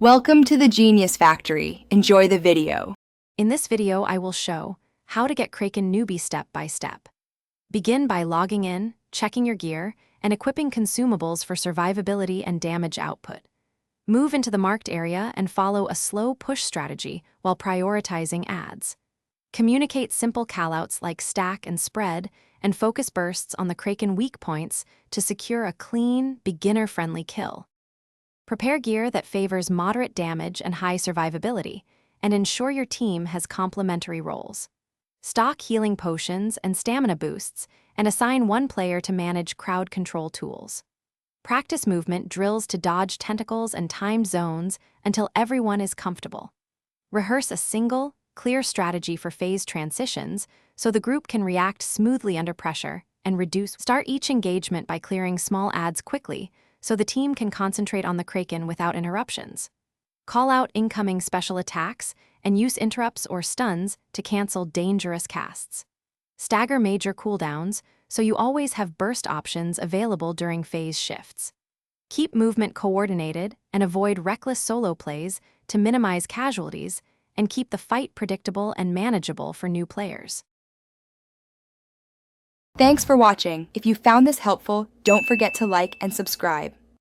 Welcome to the Genius Factory. Enjoy the video. In this video, I will show how to get Kraken Noobie step by step. Begin by logging in, checking your gear, and equipping consumables for survivability and damage output. Move into the marked area and follow a slow push strategy while prioritizing ads. Communicate simple callouts like stack and spread, and focus bursts on the Kraken weak points to secure a clean, beginner-friendly kill. Prepare gear that favors moderate damage and high survivability, and ensure your team has complementary roles. Stock healing potions and stamina boosts, and assign one player to manage crowd control tools. Practice movement drills to dodge tentacles and timed zones until everyone is comfortable. Rehearse a single, clear strategy for phase transitions so the group can react smoothly under pressure and reduce. Start each engagement by clearing small ads quickly so the team can concentrate on the Kraken without interruptions. Call out incoming special attacks and use interrupts or stuns to cancel dangerous casts. Stagger major cooldowns so you always have burst options available during phase shifts. Keep movement coordinated and avoid reckless solo plays to minimize casualties and keep the fight predictable and manageable for new players. Thanks for watching. If you found this helpful, don't forget to like and subscribe.